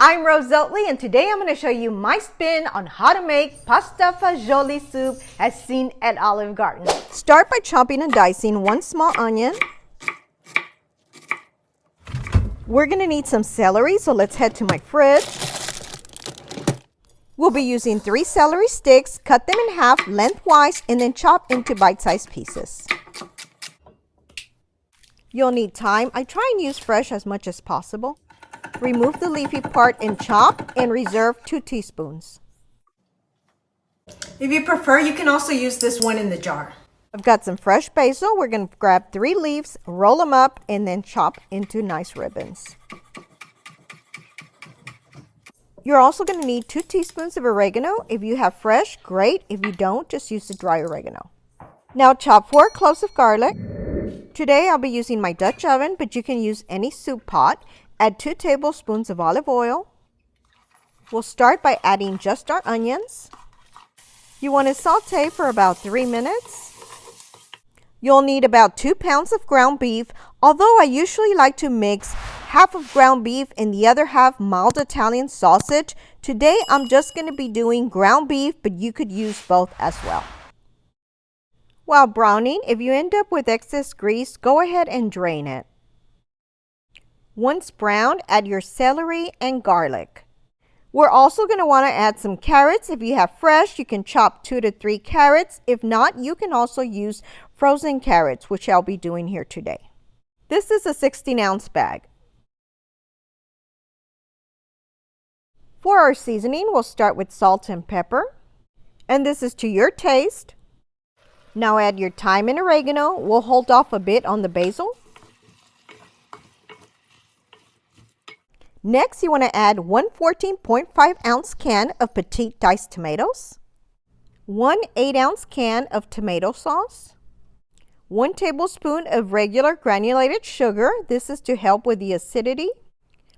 I'm Rose Oatley, and today I'm going to show you my spin on how to make pasta fagioli soup as seen at Olive Garden. Start by chopping and dicing one small onion. We're going to need some celery, so let's head to my fridge. We'll be using 3 celery sticks. Cut them in half lengthwise and then chop into bite-sized pieces. You'll need thyme. I try and use fresh as much as possible. Remove the leafy part and chop, and reserve 2 teaspoons. If you prefer, you can also use this one in the jar. I've got some fresh basil. We're going to grab 3 leaves, roll them up, and then chop into nice ribbons. You're also going to need 2 teaspoons of oregano. If you have fresh, great. If you don't, just use the dry oregano. Now chop 4 cloves of garlic. Today I'll be using my Dutch oven, but you can use any soup pot. Add 2 tablespoons of olive oil. We'll start by adding just our onions. You want to saute for about 3 minutes. You'll need about 2 pounds of ground beef, although I usually like to mix half of ground beef and the other half mild Italian sausage. Today I'm just going to be doing ground beef, but you could use both as well. While browning, if you end up with excess grease, go ahead and drain it. Once browned, add your celery and garlic. We're also going to want to add some carrots. If you have fresh, you can chop 2 to 3 carrots. If not, you can also use frozen carrots, which I'll be doing here today. This is a 16-ounce bag. For our seasoning, we'll start with salt and pepper. And this is to your taste. Now add your thyme and oregano. We'll hold off a bit on the basil. Next, you want to add 1 14.5-ounce can of Petite diced tomatoes, 1 8-ounce can of tomato sauce, 1 tablespoon of regular granulated sugar. This is to help with the acidity.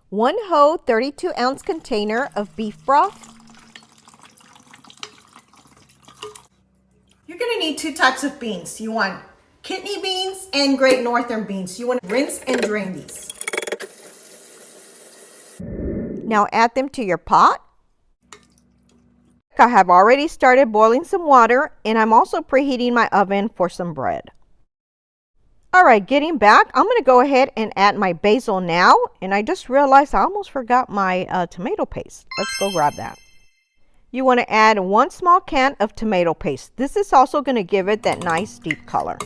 1 whole 32-ounce container of beef broth. You're going to need 2 types of beans. You want kidney beans and Great Northern beans. You want to rinse and drain these. Now add them to your pot. I have already started boiling some water, and I'm also preheating my oven for some bread. Alright, getting back, I'm going to go ahead and add my basil now, and I just realized I almost forgot my tomato paste. Let's go grab that. You want to add 1 small can of tomato paste. This is also going to give it that nice deep color.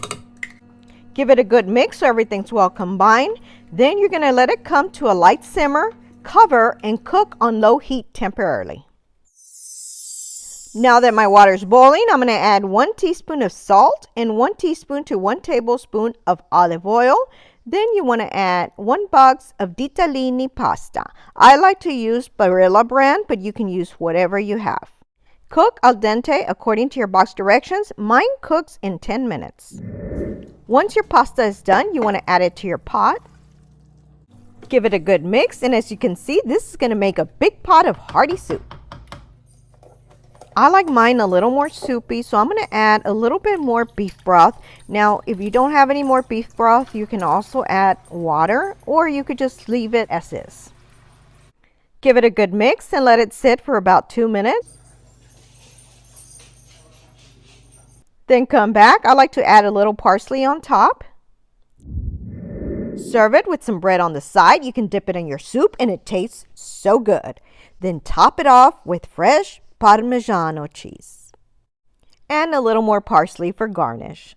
Give it a good mix so everything's well combined. Then you're going to let it come to a light simmer. Cover and cook on low heat temporarily. Now that my water is boiling, I'm going to add 1 teaspoon of salt and 1 teaspoon to 1 tablespoon of olive oil. Then you want to add 1 box of Ditalini Pasta. I like to use Barilla brand, but you can use whatever you have. Cook al dente according to your box directions. Mine cooks in 10 minutes. Once your pasta is done, you want to add it to your pot. Give it a good mix, and as you can see, this is going to make a big pot of hearty soup. I like mine a little more soupy, so I'm going to add a little bit more beef broth. Now, if you don't have any more beef broth, you can also add water, or you could just leave it as is. Give it a good mix and let it sit for about 2 minutes. Then come back. I like to add a little parsley on top. Serve it with some bread on the side. You can dip it in your soup and it tastes so good. Then top it off with fresh parmesan cheese and a little more parsley for garnish.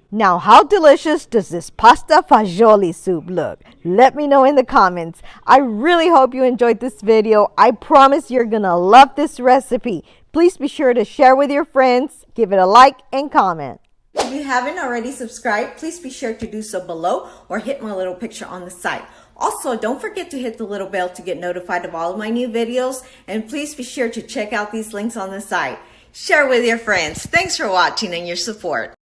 Now, how delicious does this pasta fagioli soup look? Let me know in the comments. I really hope you enjoyed this video. I promise you're gonna love this recipe. Please be sure to share with your friends, give it a like and comment. If you haven't already subscribed, please be sure to do so below or hit my little picture on the side. Also, don't forget to hit the little bell to get notified of all of my new videos, and please be sure to check out these links on the side. Share with your friends. Thanks for watching and your support.